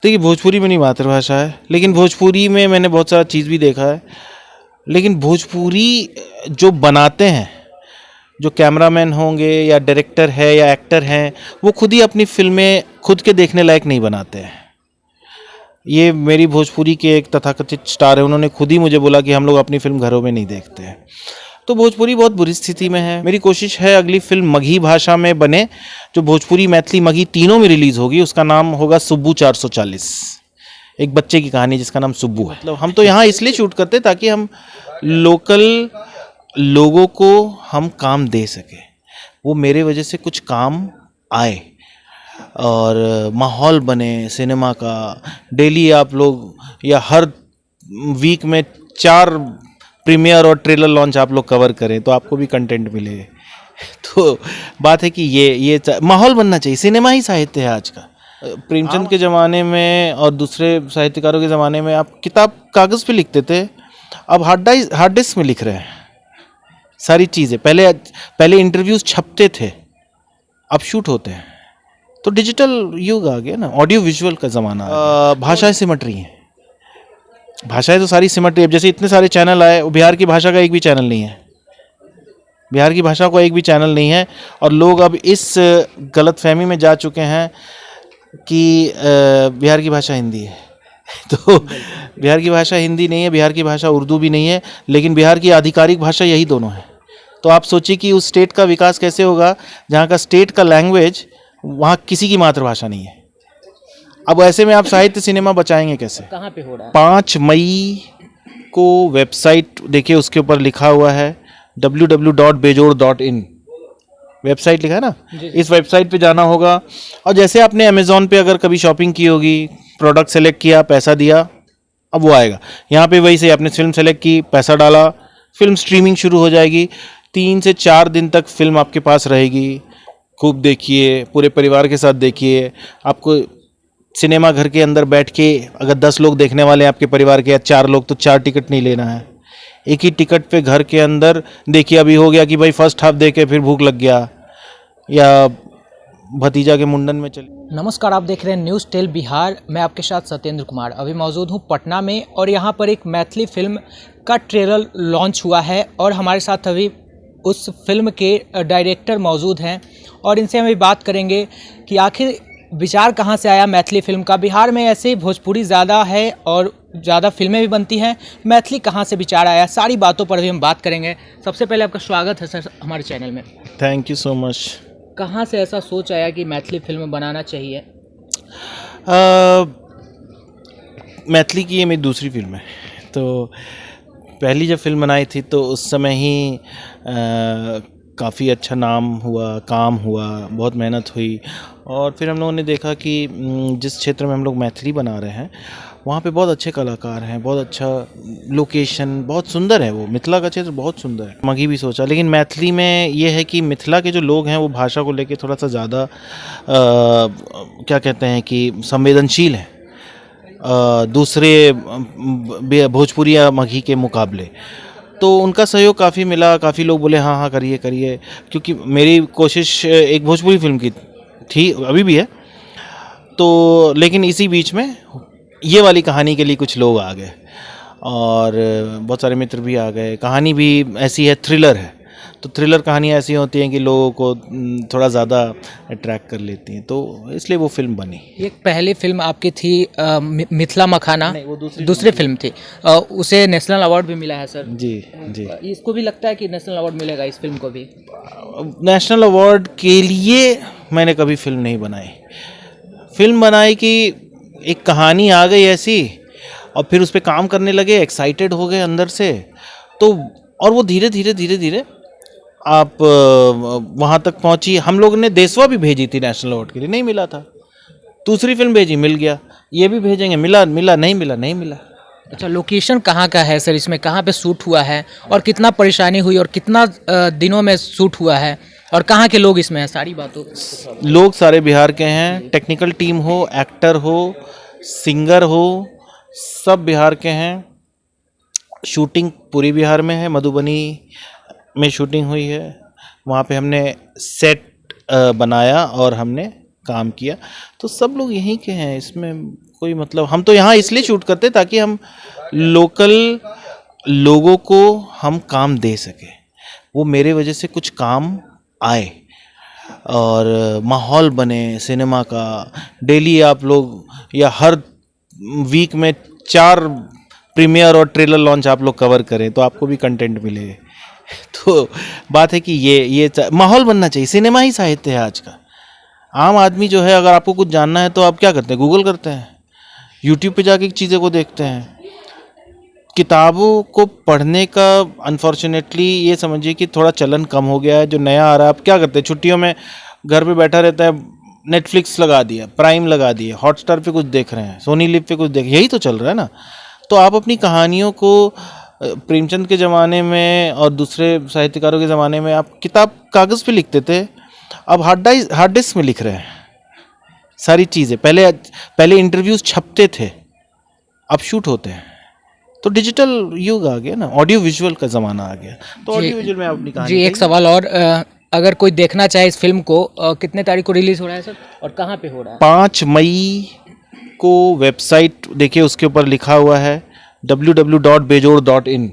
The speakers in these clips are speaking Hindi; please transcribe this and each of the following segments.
देखिए, भोजपुरी मेरी मातृभाषा है, लेकिन भोजपुरी में मैंने बहुत सारा चीज़ भी देखा है। लेकिन भोजपुरी जो बनाते हैं, जो कैमरामैन होंगे या डायरेक्टर है या एक्टर हैं, वो खुद ही अपनी फ़िल्में खुद के देखने लायक नहीं बनाते हैं। ये मेरी भोजपुरी के एक तथाकथित स्टार है, उन्होंने खुद ही मुझे बोला कि हम लोग अपनी फ़िल्म घरों में नहीं देखते हैं। तो भोजपुरी बहुत बुरी स्थिति में है। मेरी कोशिश है अगली फ़िल्म मगही भाषा में बने, जो भोजपुरी, मैथिली, मगही तीनों में रिलीज़ होगी। उसका नाम होगा सुब्बू 440। एक बच्चे की कहानी जिसका नाम सुब्बू है। मतलब हम तो यहाँ इसलिए शूट करते हैं ताकि हम लोकल लोगों को हम काम दे सकें, वो मेरे वजह से कुछ काम आए और माहौल बने सिनेमा का। डेली आप लोग या हर वीक में 4 प्रीमियर और ट्रेलर लॉन्च आप लोग कवर करें तो आपको भी कंटेंट मिले। तो बात है कि ये माहौल बनना चाहिए। सिनेमा ही साहित्य है आज का। प्रेमचंद के ज़माने में और दूसरे साहित्यकारों के ज़माने में आप किताब कागज़ पे लिखते थे, अब हार्ड डिस्क में लिख रहे हैं सारी चीज़ें। पहले इंटरव्यूज़ छपते थे, अब शूट होते हैं। तो डिजिटल युग आ गया ना, ऑडियो विजुअल का ज़माना आ गया। भाषाएं सिमट रही हैं, भाषाएं तो सारी सिमट रही है। जैसे इतने सारे चैनल आए, बिहार की भाषा का एक भी चैनल नहीं है। बिहार की भाषा का एक भी चैनल नहीं है और लोग अब इस गलतफहमी में जा चुके हैं कि बिहार की भाषा हिंदी है। तो बिहार की भाषा हिंदी नहीं है, बिहार की भाषा उर्दू भी नहीं है, लेकिन बिहार की आधिकारिक भाषा यही दोनों है। तो आप सोचिए कि उस स्टेट का विकास कैसे होगा जहाँ का स्टेट का लैंग्वेज वहाँ किसी की मातृभाषा नहीं है। अब ऐसे में आप साहित्य सिनेमा बचाएंगे कैसे? कहाँ पे हो रहा है? 5 मई को वेबसाइट देखिए, उसके ऊपर लिखा हुआ है www.bejor.in वेबसाइट लिखा है ना। इस वेबसाइट पे जाना होगा और जैसे आपने अमेज़ॉन पे अगर कभी शॉपिंग की होगी, प्रोडक्ट सेलेक्ट किया, पैसा दिया, अब वो आएगा। यहाँ पे वही से आपने फिल्म सेलेक्ट की, पैसा डाला, फिल्म स्ट्रीमिंग शुरू हो जाएगी। 3 से 4 दिन तक फिल्म आपके पास रहेगी। खूब देखिए, पूरे परिवार के साथ देखिए। आपको सिनेमा घर के अंदर बैठ के अगर 10 लोग देखने वाले हैं आपके परिवार के या 4 लोग, तो 4 टिकट नहीं लेना है, एक ही टिकट पे घर के अंदर देखिए। अभी हो गया कि भाई फर्स्ट हाफ देखे फिर भूख लग गया या भतीजा के मुंडन में चले। नमस्कार, आप देख रहे हैं न्यूज़ टेल बिहार। मैं आपके साथ सत्येंद्र कुमार। अभी मौजूद हूँ पटना में और यहाँ पर एक मैथिली फिल्म का ट्रेलर लॉन्च हुआ है और हमारे साथ अभी उस फिल्म के डायरेक्टर मौजूद हैं और इनसे हम अभी बात करेंगे कि आखिर विचार कहाँ से आया मैथिली फिल्म का। बिहार में ऐसे भोजपुरी ज़्यादा है और ज़्यादा फिल्में भी बनती हैं, मैथिली कहाँ से विचार आया, सारी बातों पर भी हम बात करेंगे। सबसे पहले आपका स्वागत है सर हमारे चैनल में। Thank you so much. कहाँ से ऐसा सोच आया कि मैथिली फिल्म बनाना चाहिए? मैथिली की ये मेरी दूसरी फिल्म है। तो पहली जब फिल्म बनाई थी तो उस समय ही काफ़ी अच्छा नाम हुआ, काम हुआ, बहुत मेहनत हुई और फिर हम लोगों ने देखा कि जिस क्षेत्र में हम लोग मैथिली बना रहे हैं वहाँ पे बहुत अच्छे कलाकार हैं, बहुत अच्छा लोकेशन, बहुत सुंदर है। वो मिथिला का क्षेत्र बहुत सुंदर है। मगही भी सोचा, लेकिन मैथिली में ये है कि मिथिला के जो लोग हैं वो भाषा को लेके थोड़ा सा ज़्यादा क्या कहते हैं कि संवेदनशील है दूसरे भोजपुरी या मगही के मुकाबले। तो उनका सहयोग काफ़ी मिला, काफ़ी लोग बोले हाँ हाँ करिए करिए, क्योंकि मेरी कोशिश एक भोजपुरी फिल्म की थी, अभी भी है। तो लेकिन इसी बीच में ये वाली कहानी के लिए कुछ लोग आ गए और बहुत सारे मित्र भी आ गए। कहानी भी ऐसी है, थ्रिलर है। तो थ्रिलर कहानियाँ ऐसी होती हैं कि लोगों को थोड़ा ज़्यादा अट्रैक्ट कर लेती हैं, तो इसलिए वो फिल्म बनी। एक पहली फिल्म आपकी थी मिथिला मखाना, नहीं, वो दूसरी फिल्म थी। उसे नेशनल अवार्ड भी मिला है सर। जी जी। इसको भी लगता है कि नेशनल अवार्ड मिलेगा इस फिल्म को भी? नेशनल अवार्ड के लिए मैंने कभी फिल्म नहीं बनाई। फिल्म बनाई कि एक कहानी आ गई ऐसी और फिर उस पर काम करने लगे, एक्साइटेड हो गए अंदर से, तो और वो धीरे धीरे धीरे धीरे आप वहाँ तक पहुँची। हम लोग ने देशवा भी भेजी थी नेशनल अवार्ड के लिए, नहीं मिला था। दूसरी फिल्म भेजी, मिल गया। ये भी भेजेंगे, मिला मिला, नहीं मिला नहीं मिला। अच्छा, लोकेशन कहाँ का है सर? इसमें कहाँ पे शूट हुआ है और कितना परेशानी हुई और कितना दिनों में शूट हुआ है और कहाँ के लोग इसमें हैं, सारी बातों? लोग सारे बिहार के हैं। टेक्निकल टीम हो, एक्टर हो, सिंगर हो, सब बिहार के हैं। शूटिंग पूरी बिहार में है, मधुबनी में शूटिंग हुई है। वहाँ पे हमने सेट बनाया और हमने काम किया। तो सब लोग यहीं के हैं, इसमें कोई मतलब, हम तो यहाँ इसलिए शूट करते हैं ताकि हम लोकल लोगों को हम काम दे सके, वो मेरे वजह से कुछ काम आए और माहौल बने सिनेमा का। डेली आप लोग या हर वीक में 4 प्रीमियर और ट्रेलर लॉन्च आप लोग कवर करें तो आपको भी कंटेंट मिले। तो बात है कि ये माहौल बनना चाहिए। सिनेमा ही साहित्य है आज का। आम आदमी जो है, अगर आपको कुछ जानना है तो आप क्या करते हैं? गूगल करते हैं, यूट्यूब पे जाके चीज़ें को देखते हैं। किताबों को पढ़ने का अनफॉर्चुनेटली ये समझिए कि थोड़ा चलन कम हो गया है। जो नया आ रहा है, आप क्या करते हैं? छुट्टियों में घर पे बैठा रहता है, नेटफ्लिक्स लगा दिया, प्राइम लगा दिया, हॉटस्टार पे कुछ देख रहे हैं, सोनी लिव पे कुछ देख, यही तो चल रहा है ना। तो आप अपनी कहानियों को प्रेमचंद के ज़माने में और दूसरे साहित्यकारों के ज़माने में आप किताब कागज़ पे लिखते थे, अब हार्ड डिस्क में लिख रहे हैं सारी चीज़ें। पहले इंटरव्यूज़ छपते थे, अब शूट होते हैं। तो डिजिटल युग आ गया ना, ऑडियो विजुअल का ज़माना आ गया। तो ऑडियो विजुअल में अपनी कहानी जी, एक सवाल और, अगर कोई देखना चाहे इस फिल्म को, कितने तारीख को रिलीज़ हो रहा है सर और कहाँ पे हो रहा है? 5 मई को वेबसाइट देखिए, उसके ऊपर लिखा हुआ है www.bejod.in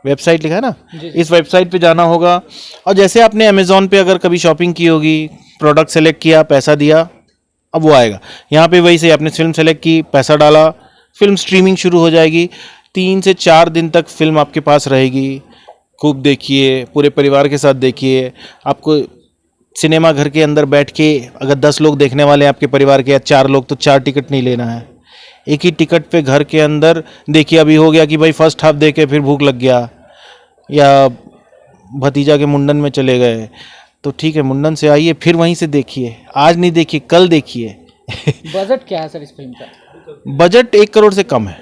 वेबसाइट लिखा है ना। इस वेबसाइट पे जाना होगा और जैसे आपने अमेज़ॉन पे अगर कभी शॉपिंग की होगी, प्रोडक्ट सेलेक्ट किया, पैसा दिया, अब वो आएगा यहाँ पे। वही से आपने फिल्म सेलेक्ट की, पैसा डाला, फिल्म स्ट्रीमिंग शुरू हो जाएगी। 3 से 4 दिन तक फिल्म आपके पास रहेगी। खूब देखिए, पूरे परिवार के साथ देखिए। आपको सिनेमा घर के अंदर बैठ के, अगर 10 लोग देखने वाले हैं आपके परिवार के या 4 लोग, तो 4 टिकट नहीं लेना है, एक ही टिकट पे घर के अंदर देखिए। अभी हो गया कि भाई फर्स्ट हाफ देखे फिर भूख लग गया, या भतीजा के मुंडन में चले गए, तो ठीक है, मुंडन से आइए फिर वहीं से देखिए। आज नहीं देखिए, कल देखिए। बजट क्या है सर इस फिल्म का? बजट 1 करोड़ से कम है,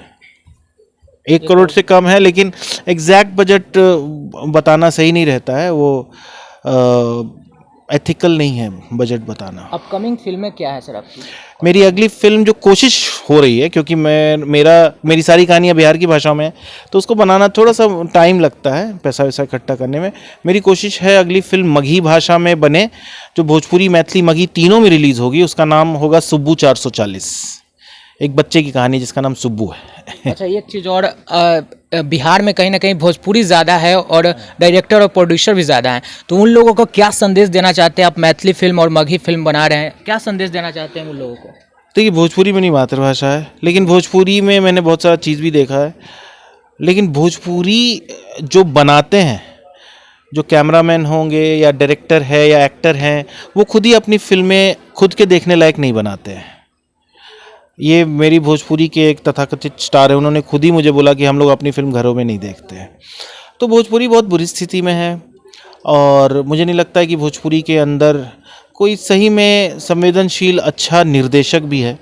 1 करोड़ से कम है, लेकिन एग्जैक्ट बजट बताना सही नहीं रहता है, वो एथिकल नहीं है बजट बताना। अपकमिंग फिल्में क्या है सर आपकी? मेरी अगली फिल्म जो कोशिश हो रही है, क्योंकि मेरी सारी कहानियाँ बिहार की भाषा में है, तो उसको बनाना थोड़ा सा टाइम लगता है, पैसा वैसा इकट्ठा करने में। मेरी कोशिश है अगली फिल्म मगही भाषा में बने, जो भोजपुरी, मैथिली, मगही तीनों में रिलीज़ होगी। उसका नाम होगा सुब्बू 440, एक बच्चे की कहानी जिसका नाम सुब्बू है। अच्छा, एक चीज़ और, बिहार में कहीं ना कहीं भोजपुरी ज़्यादा है और डायरेक्टर और प्रोड्यूसर भी ज़्यादा हैं, तो उन लोगों को क्या संदेश देना चाहते हैं? आप मैथिली फिल्म और मगही फिल्म बना रहे हैं, क्या संदेश देना चाहते हैं उन लोगों को? देखिए, भोजपुरी मेरी मातृभाषा है, लेकिन भोजपुरी में मैंने बहुत सारा चीज़ भी देखा है। लेकिन भोजपुरी जो बनाते हैं, जो कैमरामैन होंगे या डायरेक्टर है या एक्टर हैं, वो खुद ही अपनी फिल्में खुद के देखने लायक नहीं बनाते हैं। ये मेरी भोजपुरी के एक तथाकथित स्टार है, उन्होंने खुद ही मुझे बोला कि हम लोग अपनी फिल्म घरों में नहीं देखते हैं। तो भोजपुरी बहुत बुरी स्थिति में है और मुझे नहीं लगता है कि भोजपुरी के अंदर कोई सही में संवेदनशील अच्छा निर्देशक भी है,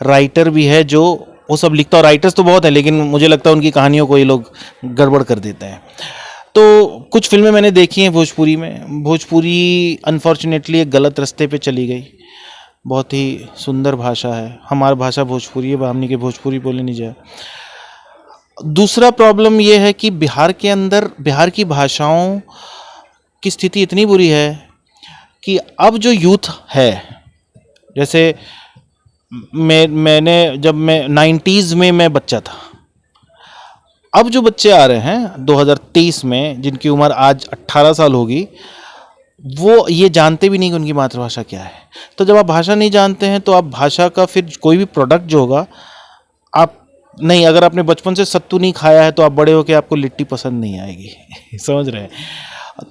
राइटर भी है, जो वो सब लिखता है। राइटर्स तो बहुत है, लेकिन मुझे लगता है उनकी कहानियों को ये लोग गड़बड़ कर देते हैं। तो कुछ फिल्में मैंने देखी हैं भोजपुरी में। भोजपुरी अनफॉर्चुनेटली एक गलत रास्ते पे चली गई। बहुत ही सुंदर भाषा है, हमारी भाषा भोजपुरी है, हमनी के भोजपुरी बोले नहीं जाए। दूसरा प्रॉब्लम ये है कि बिहार के अंदर बिहार की भाषाओं की स्थिति इतनी बुरी है कि अब जो यूथ है, जैसे मैंने जब मैं 90s में मैं बच्चा था, अब जो बच्चे आ रहे हैं 2023 में, जिनकी उम्र आज 18 साल होगी, वो ये जानते भी नहीं कि उनकी मातृभाषा क्या है। तो जब आप भाषा नहीं जानते हैं तो आप भाषा का फिर कोई भी प्रोडक्ट जो होगा, आप नहीं, अगर आपने बचपन से सत्तू नहीं खाया है तो आप बड़े होकर आपको लिट्टी पसंद नहीं आएगी। समझ रहे हैं?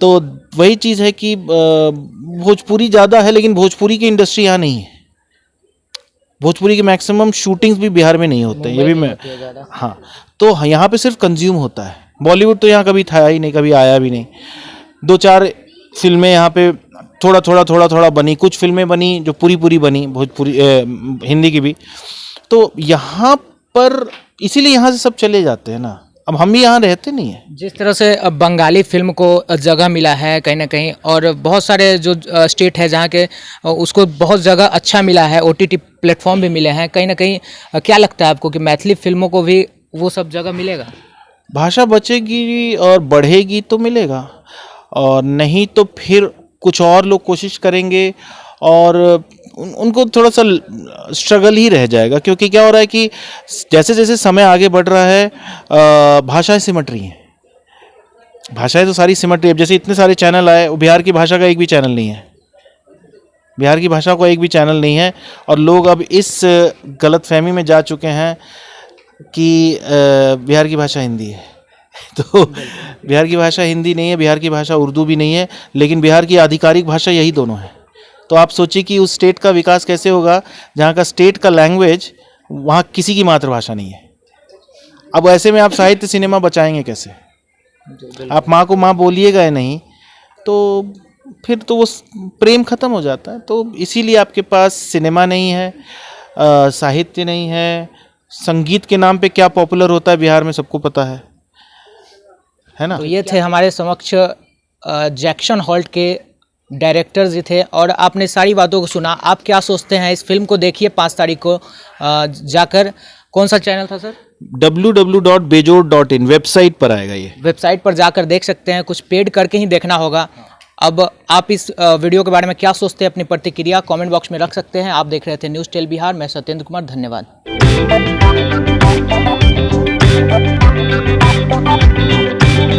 तो वही चीज़ है कि भोजपुरी ज़्यादा है, लेकिन भोजपुरी की इंडस्ट्री यहाँ नहीं है। भोजपुरी के मैक्सिमम शूटिंग्स भी बिहार में नहीं होते हैं, ये भी मैं, हाँ। तो यहाँ पे सिर्फ कंज्यूम होता है। बॉलीवुड तो यहाँ कभी था ही नहीं, कभी आया भी नहीं। 2-4 फिल्में यहाँ पे थोड़ा बनी, कुछ फिल्में बनी जो पूरी बनी, भोजपुरी हिंदी की भी। तो यहाँ पर इसीलिए यहाँ से सब चले जाते हैं ना। अब हम भी यहाँ रहते नहीं हैं। जिस तरह से अब बंगाली फिल्म को जगह मिला है कहीं ना कहीं, और बहुत सारे जो स्टेट है जहाँ के उसको बहुत जगह अच्छा मिला है, OTT प्लेटफॉर्म भी मिले हैं, कहीं ना कहीं क्या लगता है आपको कि मैथिली फिल्मों को भी वो सब जगह मिलेगा? भाषा बचेगी और बढ़ेगी तो मिलेगा, और नहीं तो फिर कुछ और लोग कोशिश करेंगे और उनको थोड़ा सा स्ट्रगल ही रह जाएगा, क्योंकि क्या हो रहा है कि जैसे जैसे समय आगे बढ़ रहा है भाषाएं सिमट रही हैं। भाषाएं तो सारी सिमट रही है। जैसे इतने सारे चैनल आए, बिहार की भाषा का एक भी चैनल नहीं है, बिहार की भाषा का एक भी चैनल नहीं है, और लोग अब इस गलतफहमी में जा चुके हैं कि बिहार की भाषा हिंदी है। तो बिहार की भाषा हिंदी नहीं है, बिहार की भाषा उर्दू भी नहीं है, लेकिन बिहार की आधिकारिक भाषा यही दोनों है। तो आप सोचिए कि उस स्टेट का विकास कैसे होगा जहाँ का स्टेट का लैंग्वेज वहाँ किसी की मातृभाषा नहीं है। अब ऐसे में आप साहित्य सिनेमा बचाएंगे कैसे? आप माँ को माँ बोलिएगा या नहीं, तो फिर तो वो प्रेम खत्म हो जाता है। तो इसीलिए आपके पास सिनेमा नहीं है, साहित्य नहीं है। संगीत के नाम पे क्या पॉपुलर होता है बिहार में सबको पता है ना। तो ये थे हमारे समक्ष जैक्सन हॉल्ट के डायरेक्टर जी थे, और आपने सारी बातों को सुना। आप क्या सोचते हैं? इस फिल्म को देखिए 5 तारीख को जाकर। कौन सा चैनल था सर? www.bejod.in वेबसाइट पर आएगा। ये वेबसाइट पर जाकर देख सकते हैं, कुछ पेड करके ही देखना होगा। अब आप इस वीडियो के बारे में क्या सोचते हैं? अपनी प्रतिक्रिया कमेंट बॉक्स में रख सकते हैं। आप देख रहे थे न्यूज़ टेल बिहार, मैं सत्येंद्र कुमार, धन्यवाद।